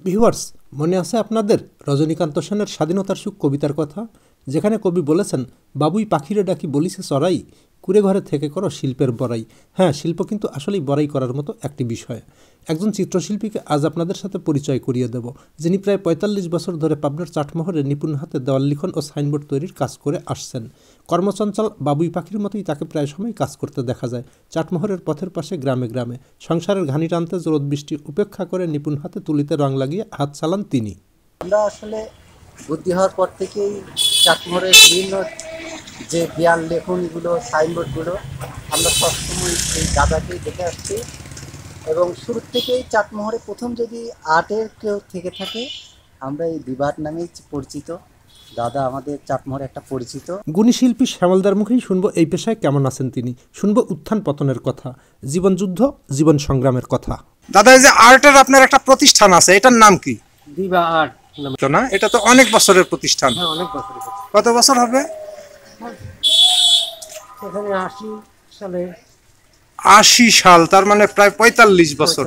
Viewers, মনে আছে আপনাদের রজনীকান্ত সেনের স্বাধীনতার সুখ কবিতার কথা, যেখানে কবি বলেছেন, বাবুই পাখিরে ডাকি বলিছে চড়াই, কুড়ে ঘরে থেকে করো শিল্পের বড়াই। হ্যাঁ, শিল্প কিন্তু আসলেই বড়াই করার মতো একটি বিষয়। একজন চিত্রশিল্পীকে আজ আপনাদের সাথে পরিচয় করিয়ে দেব, যিনি প্রায় ৪৫ বছর ধরে পাবনার চাটমোহরে নিপুণ হাতে দেওয়াল লিখন ও সাইনবোর্ড তৈরির কাজ করে আসছেন। কর্মচঞ্চল বাবুই পাখির মতোই তাকে প্রায় সময় কাজ করতে দেখা যায় চাটমোহরের পথের পাশে গ্রামে গ্রামে। সংসারের ঘানি টানতে রোদ বৃষ্টি উপেক্ষা করে নিপুণ হাতে তুলিতে রং লাগিয়ে হাত চালান তিনি। আমরা আসলে বুদ্ধি হওয়ার পর থেকেই চাটমোহরের বিভিন্ন যে দেয়াল লেখনগুলো, সাইনবোর্ডগুলো আমরা সবসময় এই দাদাকেই দেখে আসছি। এবং শুরু থেকেই চাটমোহরে প্রথম যদি আর্টের কেউ থেকে থাকে, আমরা এই দিবার নামেই পরিচিত। দাদা আমাদের চাটমোহরে একটা পরিচিত। গুণী শিল্পী শ্যামলদার মুখেই শুনবো এই পেশায় কেমন আছেন তিনি, শুনবো উত্থান পতনের কথা, জীবন যুদ্ধ, জীবন সংগ্রামের কথা। দাদা, এই যে আর্টের আপনার একটা প্রতিষ্ঠান আছে, এটার নাম কি? দিবা আর্ট না, এটা তো অনেক বছরের প্রতিষ্ঠান। হ্যাঁ, অনেক বছর। কত বছর হবে? এখানে 80 সালে। 80 সাল, তার মানে প্রায় 45 বছর।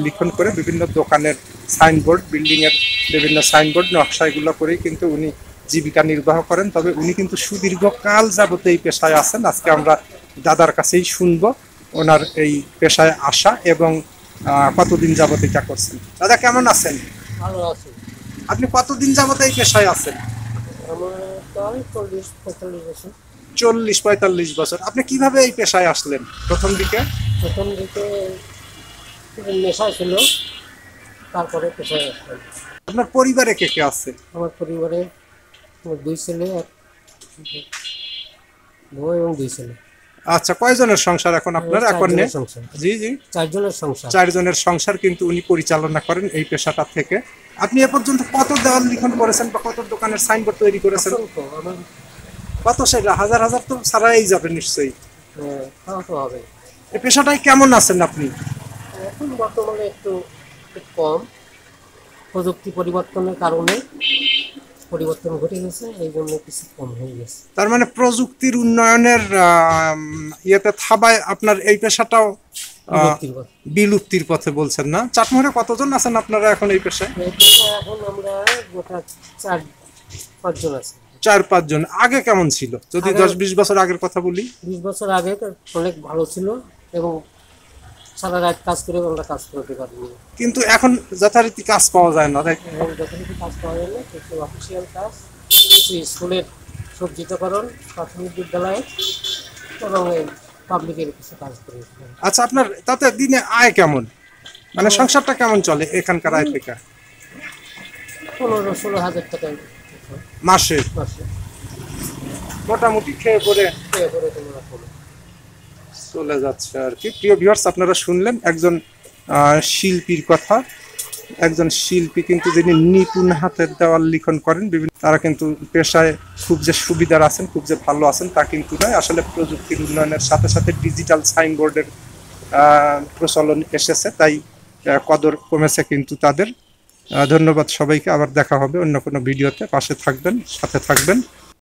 লিখন করে বিভিন্ন দোকানের সাইনবোর্ড, বিল্ডিং এর বিভিন্ন সাইনবোর্ড নকশা এগুলো করেই কিন্তু উনি জীবিকা নির্বাহ করেন। তবে উনি কিন্তু সুদীর্ঘকাল যাবত এই পেশায় আছেন। আজকে আমরা দাদার কাছেই শুনবো ওনার এই পেশায় আসা এবং কতদিন যাবত এটা করছেন। দাদা, কেমন আছেন? ভালো আছে। আপনি কতদিন যাবত এই পেশায় আছেন? আমার প্রায় 40-45 বছর। 40-45 বছর। আপনি কিভাবে এই পেশায় আসলেন? প্রথম দিকে নেশা ছিল, তারপরে পেশায় আসলাম। আপনার পরিবারে কে কে আছে? আমার পরিবারে আমার 2 ছেলে, এক বউ এবং 2 ছেলে। আচ্ছা, কয়জনের সংসার এখন আপনার? এখন নেই? জি জি, 4 জনের সংসার। 4 জনের সংসার কিন্তু উনি পরিচালনা করেন এই পেশাটা থেকে। আপনি এ পর্যন্ত কত দেওয়াল লিখন করেছেন বা কত দোকানের সাইনবোর্ড তৈরি করেছেন? কত? সেটা হাজার হাজার তো ছাড়াই যাবে নিশ্চয়ই। হবে। এই পেশাটাই কেমন আছেন আপনি? এখন বর্তমানে একটু কম, প্রযুক্তি পরিবর্তনের কারণে পরিবর্তন ঘটে গেছে, এই জন্য কিছু কম হয়ে গেছে। তার মানে প্রযুক্তির উন্নয়নের ইয়েতে থাবায় আপনার এই পেশাটাও বিলুপ্তির পথে বলছেন না? চাটমোহরে কতজন আছেন আপনারা এখন এই পেশায়? এখন আমরা গোটা 4-5 জন আছি। 4-5 জন। আগে কেমন ছিল? যদি 10-20 বছর আগের কথা বলি। 20 বছর আগে অনেক ভালো ছিল এবং সারা রাত কাজ করে আমরা কাজ করতে পারিনি। কিন্তু এখন যথারীতি কাজ পাওয়া যায় না। যথারীতি কাজ পাওয়া যায় না, কিছু অফিসিয়াল কাজ, কিছু স্কুলের সজ্জিতকরণ, প্রাথমিক বিদ্যালয়ে এবং পাবলিকের কিছু কাজ করে। আচ্ছা, আপনার তাতে দিনে আয় কেমন? মানে সংসারটা কেমন চলে এখানকার আয় থেকে? 15-16 হাজার টাকা মাসে মোটামুটি খেয়ে পরে চলে যাচ্ছে আর কি। প্রিয় ভিউয়ার্স, আপনারা শুনলেন একজন শিল্পীর কথা। একজন শিল্পী কিন্তু যিনি নিপুণ হাতের দেওয়াল লিখন করেন বিভিন্ন, তারা কিন্তু পেশায় খুব যে সুবিধার আছেন, খুব যে ভালো আছেন তা কিন্তু নয়। আসলে প্রযুক্তির উন্নয়নের সাথে সাথে ডিজিটাল সাইনবোর্ডের প্রচলন এসেছে, তাই কদর কমেছে কিন্তু তাদের। ধন্যবাদ সবাইকে। আবার দেখা হবে অন্য কোনো ভিডিওতে। পাশে থাকবেন, সাথে থাকবেন।